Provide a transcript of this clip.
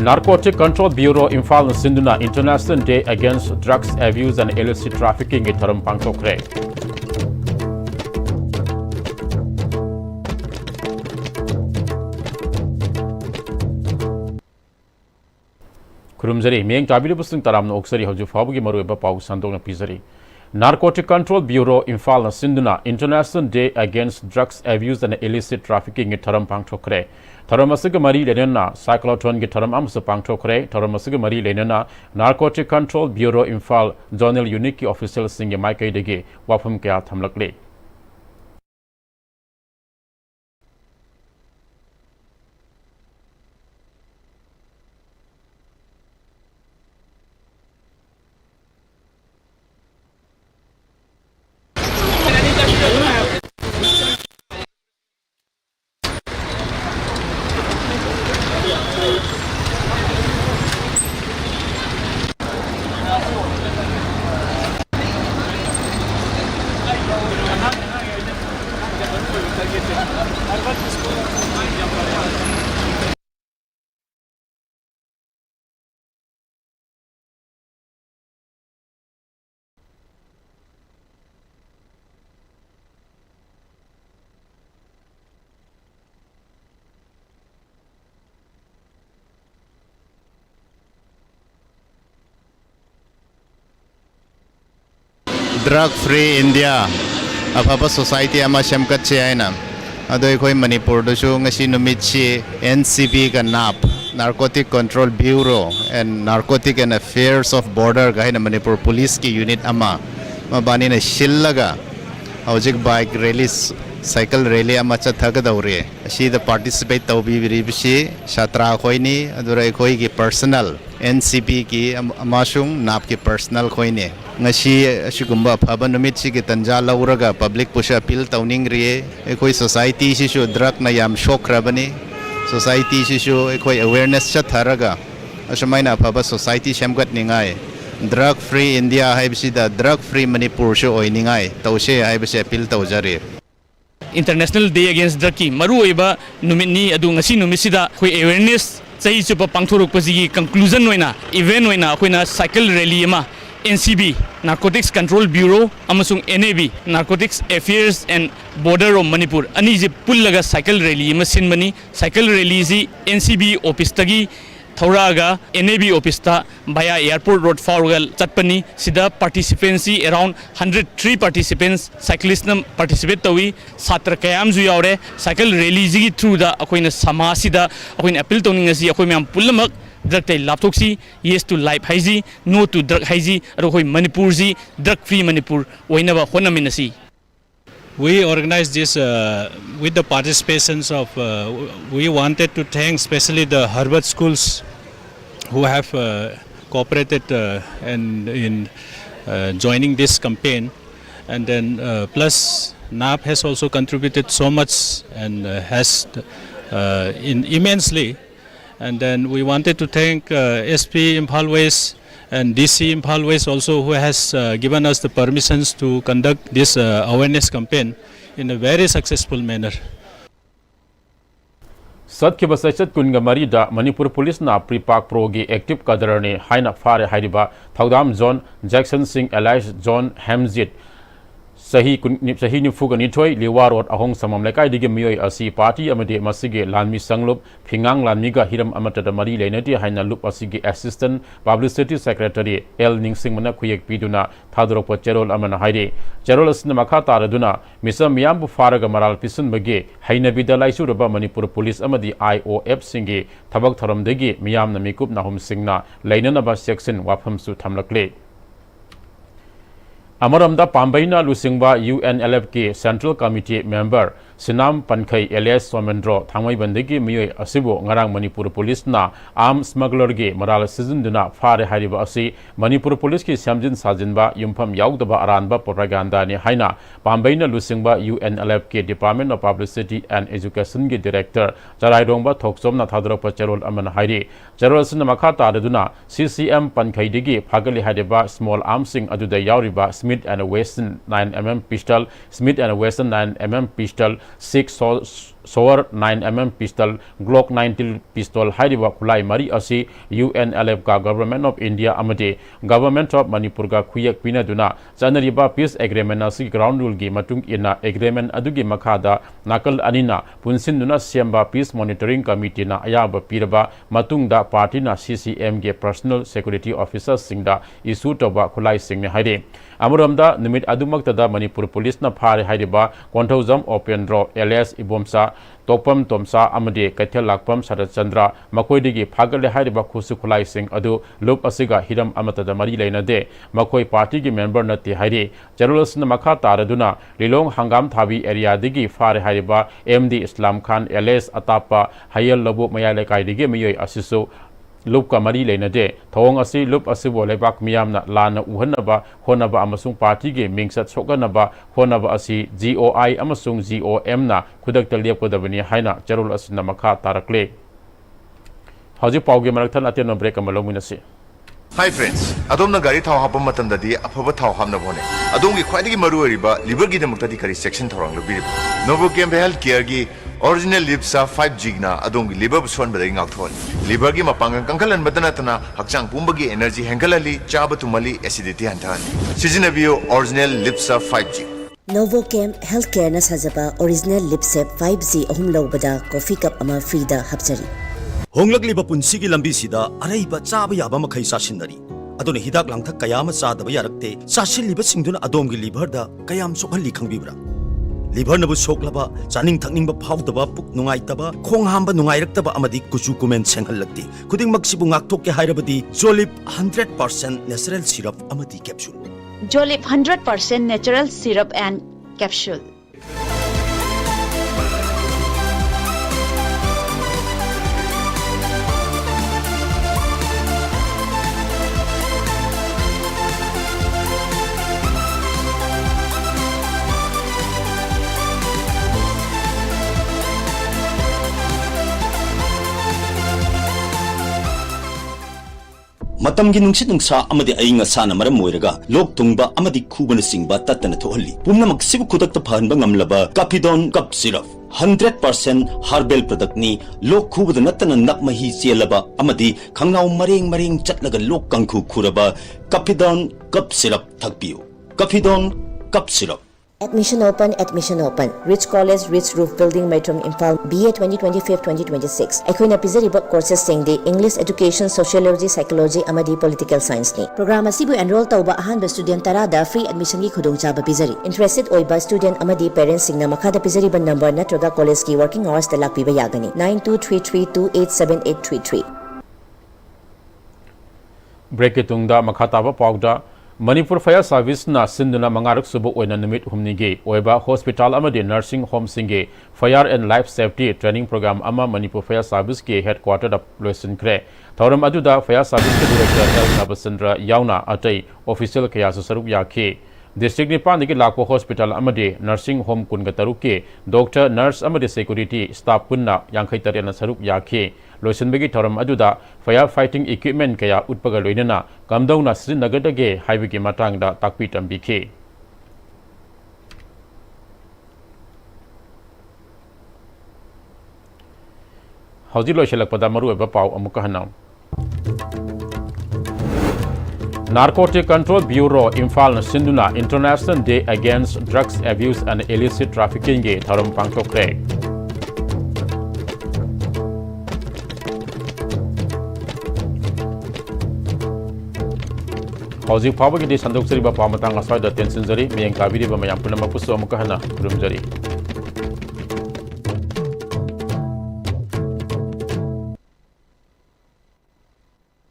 Narcotic Control Bureau Imphal Sinduna International Day Against Drugs Abuse and Illicit Trafficking in Taram Pangtokre. Kurumzari, Meng Tabilibusing Taram Oksari Hoju Fabugi Maruba Pau Sandona Pizari. Narcotic Control Bureau Imphal Sinduna International Day Against Drugs Abuse and Illicit Trafficking in Taram Pangtokre. Taramasiga Mari Lenana, Cyclotron Gitaram Amsa Pangtokre, Taramasiga Mari Lenana, Narcotic Control Bureau Imphal, Zonal Unique Official Singing Mike Dege, Wapum Kya Tamlakle. Drug-free India, Apapa Society ama siyamkat siya na. Adoy ko'y Manipur doon nga sinumit si NCB ka NAP, Narcotic Control Bureau and Narcotic and Affairs of Border kahit na Manipur Police ki unit ama. Mabani na shillaga, hawjik bike rallies, cycle rally ama cha thaga daure. Asi the participate tau bibiribisi, shatra ko'y ni, adoray ko'y ki personal, NCB ki amasung NAP ki personal ko'y ni. Ngasi asigumba phaba numit si kitanja lauraga public pusha appeal tawning rie ekoi society si shu drug na yam shock rabani society si shu ekoi awareness cha tharaga asumai na phaba society shamgat ningai drug free India haibsi da drug free Manipur shu oiningai tawse haibsi appeal tawjari International Day Against Drug ki maru oiba numit ni adu ngasi numit sida khoi awareness chai chupa pangthoruk pasi conclusion noina event noina khoina cycle rally ma NCB, Narcotics Control Bureau, amasung NAB, Narcotics Affairs and Border of Manipur. Ani je pullaga cycle rally masin mani cycle rally ji NCB office tagi Thauraga NAB office ta via airport road forward chatpani sida participancy around 103 participants cyclists nam participate tawi satra kayam ju yaure cycle rally ji through da akoina samasida akoina appeal tawning asi akoi myam pullamak drug tay laptoxi yes to life haiji no to drug haiji aro hoi Manipur ji drug free Manipur oinaba honaminasi. We organized this with the participations of we wanted to thank especially the Harvard schools who have cooperated and in joining this campaign, and then plus NAP has also contributed so much and has immensely. And then we wanted to thank SP Imphal West and DC Imphal West also, who has given us the permissions to conduct this awareness campaign in a very successful manner. Sat ke basachat kunga marida Manipur Police na Pripak Progi active kadarani haina fare hairiba Thaudam Zone Jackson Singh Elias John Hamzit Sahi Nifuga Nitoi, Liwarot, Ahong Samam Lekai Digi Mio Asi Party, Amade Masige, Lanmi Sanglup, Pingang Lanmiga, Hiram Amata Mari Leneti, Haina Lup Asigi Assistant, Publicity Secretary, El Ningsing Mana Kuyek Piduna, Tadropo Cherol Amana Haide, Cherol Sinamakata Raduna, Misa Miambu Faraga Maral Pisun Bage, Haina Bidalai Suraba Manipur Police Amadi IOF Singi, Tabak Taram Degi, Miam Namikup Nahum Singna, Lainanaba Section, Wapam Su Tamlakle. Amaramda Pambaina Lusingba UNLFK Central Committee Member Sinam Pankai Elias Somendro Thamai Bandegi Miyoi Asibo Ngarang Manipur Police na arm smuggler ge Maral season duna fare hariba asi Manipur Police ki Samjin Sajinba Yumpam Yaugdaba Aranba propaganda ni Haina Pambaina Lusingba UNLFK Department of Publicity and Education ge Director Jarairongba Thoksom na Thadropa Cherol Aman Hairi Cherol Sinamakata Aduna CCM Pankai Digi Pagali Hadiba Small Arms Sing Aduda Yauriba Smith and Wesson 9mm pistol Smith and Wesson 9mm pistol 6 Soar 9mm pistol, Glock 19 pistol, Haidiba Kulai Mari Asi, UNLF ka Government of India Amade, Government of Manipur ka Kuyak Pinaduna, Janariba Peace Agreement Nasi Ground Rule Gi Matung Ina Agreement Adugi Makada, Nakal Anina, Punsinduna Siamba Peace Monitoring Committee na Ayaba Piraba, Matungda Party na CCM ge Personal Security Officers Singda, Isu Toba Kulai Singh Haide. Amuramda, Nimit Adumaktada Manipur Police na Pare Haidiba, Quantozam Open Draw, LS Ibomsa, Topam Tomsa Amade, Katel Lakpam Sarat Chandra, Makoidigi, Pagale Haidiba Kusukulai Singh Adu, Lup Asiga, Hidam Amatada Marilena de, Makoi Party gi member Nati Haide, Generals Namakata Raduna, Lilong Hangam Thabi area digi Fare Haidiba, MD Islam Khan, LS Atapa, Hayal Lobo Mayale Kaidigi Mayoy Asiso, Lup ka mari leina de thawong asi lup asibo lebak miyamna lana uhanaba honaba amasung party ge mingsat sokanaba honaba asi GOI amasung GOM na khudak taliyap ko dabani haina charul asna makha tarakle haji pauge marakhan ateno break amalomina si. Hi friends, adom na gari thau hapam matam dadi aphaba thau hamna bone. Adom gi khwaidagi maru ariba liver gi demukta di kari section thorang lo biri. Novochem health care gi original lipsa 5G na adom gi liver son badai ngak thon. Liver gi mapangang kangkalan badana tana hakchang pumbagi energy hengalali chaba tumali acidity hantan. Sizinabiyo original lipsa 5G. Novochem Healthcare na sajaba original lipsep 5G ahum lobada coffee cup ama free da hapchari. Honglakliba punsigi lambi sida araiba chaba yaba makhai sasinari adone hidak langthak kayama chadaba yarakte chasilliba singduna adomgi liver da kayam sokhalli khangbibra liver nabu soklaba chaning thakningba phawdaba puk nungaitaba khong hamba nungairaktaba amadi kuchu kumen senghallakti khuding maksibu ngaktokke hairabadi Jolip 100% natural syrup amadi capsule Jolip 100% natural syrup and capsule. Matamgi nungsit nungsa amadi ainga sana maram moiraga lok tungba amadi khubana singba tatana thohalli pumna maksibu khudakta phanba ngamlaba Capidon cup syrup 100% herbal product ni lok khubada natana nakmahi chelaba amadi khangnau mareng chatlaga lok kangkhu khuraba Capidon cup syrup thakpiu Capidon cup syrup. Admission open. Rich College, Rich Roof Building, Maitram, Imphal, BA 2025-2026. Aikoina pizariba courses singdi English Education, Sociology, Psychology, amadi Political Science ni. Program asibu enroll tauba ahanba student tarada free admission gi khudongchaba pizari. Interested oiba student amadi parents singna makhada pizariba number natraga college ki working hours talak piba yagani 9233287833. Break itungda makhataba pawda Manipur Fire Service na sinduna mangarak subu oina numit humnige oiba hospital amadi nursing home singe fire and life safety training program ama Manipur Fire Service ke headquarter da loisin kre thoram aduda Fire Service ke director L Nabasandra yauna atai official kaya saruk yakhe district ni pan digi lakpo hospital amadi nursing home kunga taruke doctor nurse amadi security staff kunna yankhai tarena saruk yakhe loisin begi thoram aduda fire fighting equipment kaya utpaga loinana kamdauna srinagadage haibigi matangda takpi tambikhe hauji loiselak pada maru eba pau amuka hanau Narcotic Control Bureau Imphal Sinduna International Day Against Drugs Abuse and Illicit Trafficking ge tharam pangthokre Hauji pawagi di sandok seri ba pamatang asai da tension jari meyang kabiri ba mayam punama pusu amuka hana kurumjari